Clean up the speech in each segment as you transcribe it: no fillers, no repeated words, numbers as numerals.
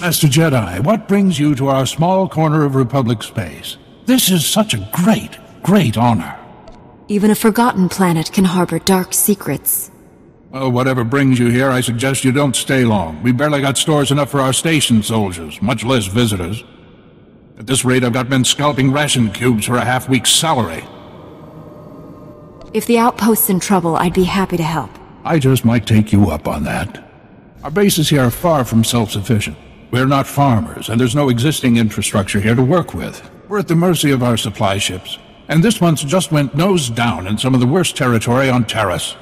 Master Jedi, what brings you to our small corner of Republic space? This is such a great, great honor. Even a forgotten planet can harbor dark secrets. Well, whatever brings you here, I suggest you don't stay long. We barely got stores enough for our station soldiers, much less visitors. At this rate, I've got men scalping ration cubes for a half-week's salary. If the outpost's in trouble, I'd be happy to help. I just might take you up on that. Our bases here are far from self-sufficient. We're not farmers, and there's no existing infrastructure here to work with. We're at the mercy of our supply ships, and this one's just went nose down in some of the worst territory on Taris.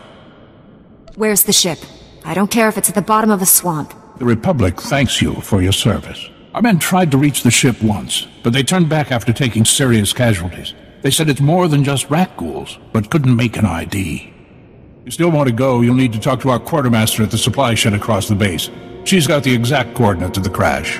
Where's the ship? I don't care if it's at the bottom of a swamp. The Republic thanks you for your service. Our men tried to reach the ship once, but they turned back after taking serious casualties. They said it's more than just rat ghouls, but couldn't make an ID. If you still want to go, you'll need to talk to our quartermaster at the supply shed across the base. She's got the exact coordinates of the crash.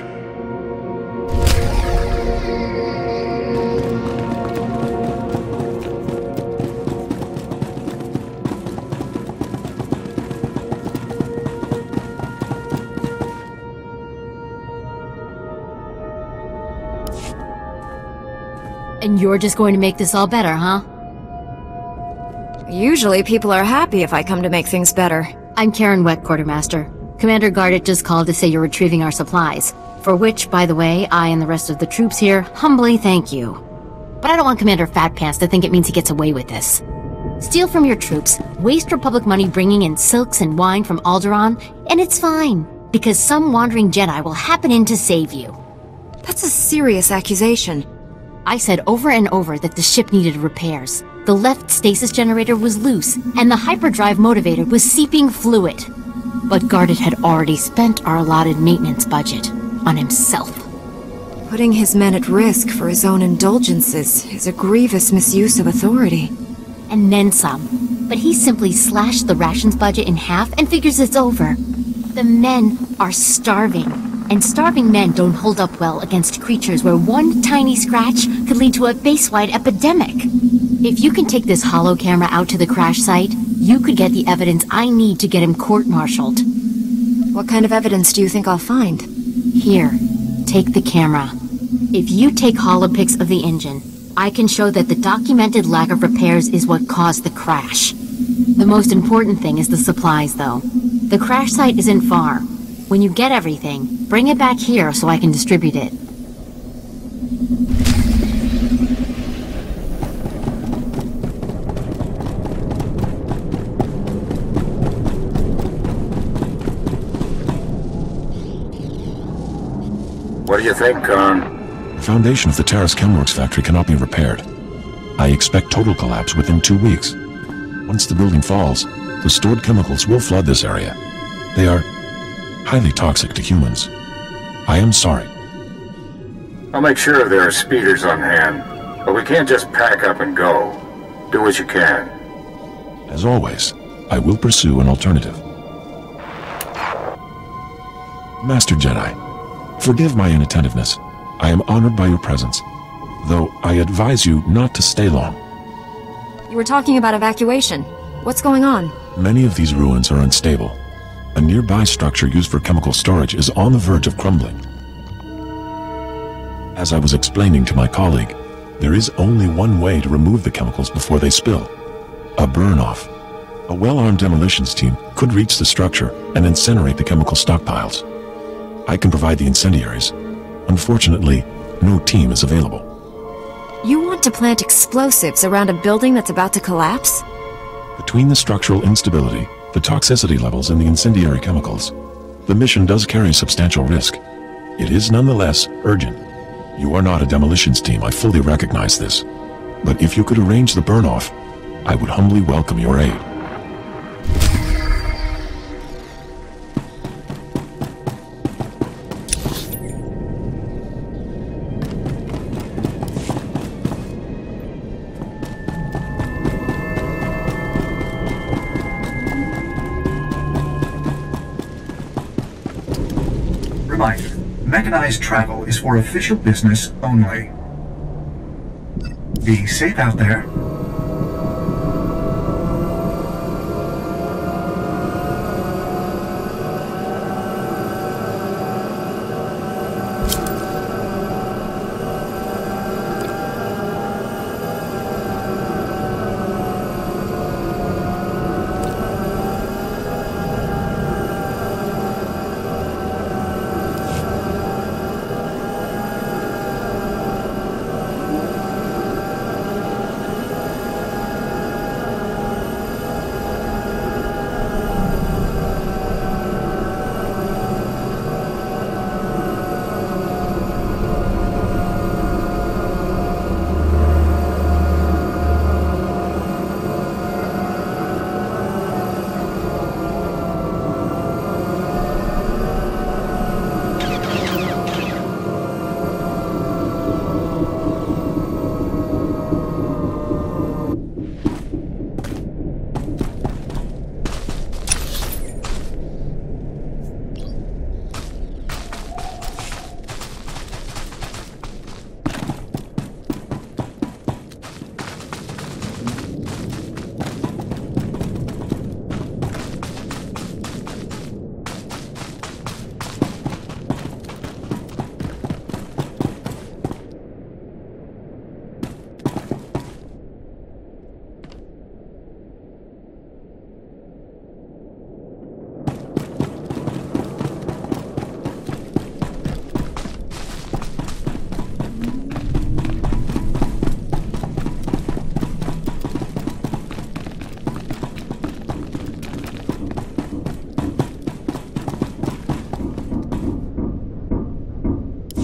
And you're just going to make this all better, huh? Usually people are happy if I come to make things better. I'm Karen Weck, Quartermaster. Commander Gardet just called to say you're retrieving our supplies. For which, by the way, I and the rest of the troops here humbly thank you. But I don't want Commander Fatpants to think it means he gets away with this. Steal from your troops, waste Republic money bringing in silks and wine from Alderaan, and it's fine, because some wandering Jedi will happen in to save you. That's a serious accusation. I said over and over that the ship needed repairs. The left stasis generator was loose, and the hyperdrive motivator was seeping fluid. But Gardet had already spent our allotted maintenance budget on himself. Putting his men at risk for his own indulgences is a grievous misuse of authority. And then some. But he simply slashed the rations budget in half and figures it's over. The men are starving. And starving men don't hold up well against creatures where one tiny scratch could lead to a base-wide epidemic. If you can take this holo camera out to the crash site, you could get the evidence I need to get him court-martialed. What kind of evidence do you think I'll find? Here, take the camera. If you take holopics of the engine, I can show that the documented lack of repairs is what caused the crash. The most important thing is the supplies, though. The crash site isn't far. When you get everything, bring it back here so I can distribute it. What do you think, Khan? The foundation of the Taris Chemworks factory cannot be repaired. I expect total collapse within 2 weeks. Once the building falls, the stored chemicals will flood this area. They are highly toxic to humans. I am sorry. I'll make sure there are speeders on hand, but we can't just pack up and go. Do what you can. As always, I will pursue an alternative. Master Jedi, forgive my inattentiveness. I am honored by your presence, though I advise you not to stay long. You were talking about evacuation. What's going on? Many of these ruins are unstable. A nearby structure used for chemical storage is on the verge of crumbling. As I was explaining to my colleague, there is only one way to remove the chemicals before they spill. A burn-off. A well-armed demolitions team could reach the structure and incinerate the chemical stockpiles. I can provide the incendiaries. Unfortunately, no team is available. You want to plant explosives around a building that's about to collapse? Between the structural instability, the toxicity levels, and the incendiary chemicals, the mission does carry substantial risk. It is nonetheless urgent. You are not a demolitions team, I fully recognize this. But if you could arrange the burn-off, I would humbly welcome your aid. Reminder, mechanized travel is for official business only. Be safe out there.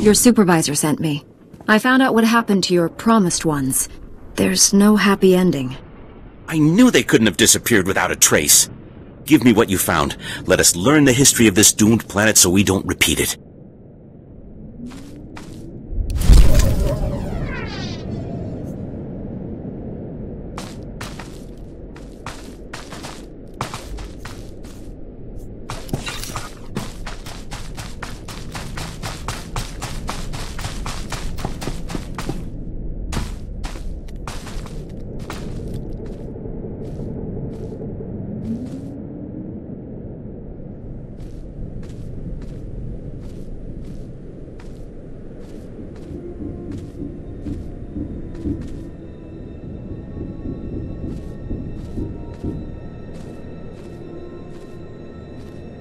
Your supervisor sent me. I found out what happened to your promised ones. There's no happy ending. I knew they couldn't have disappeared without a trace. Give me what you found. Let us learn the history of this doomed planet so we don't repeat it.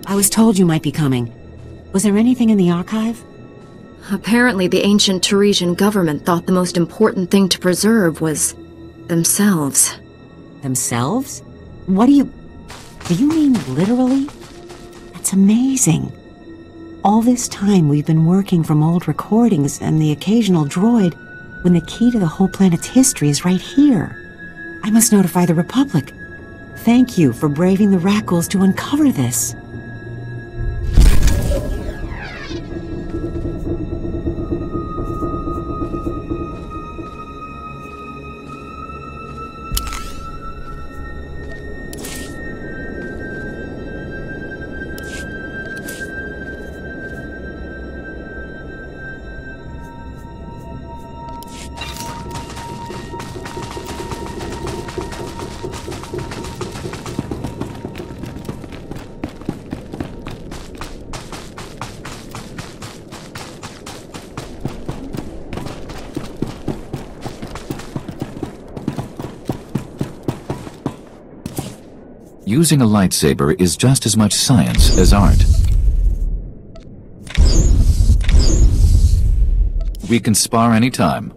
I was told you might be coming. Was there anything in the archive? Apparently the ancient Tarisian government thought the most important thing to preserve was themselves. Themselves? What do you mean literally? That's amazing. All this time we've been working from old recordings and the occasional droid, when the key to the whole planet's history is right here. I must notify the Republic. Thank you for braving the Rackles to uncover this. Using a lightsaber is just as much science as art. We can spar anytime.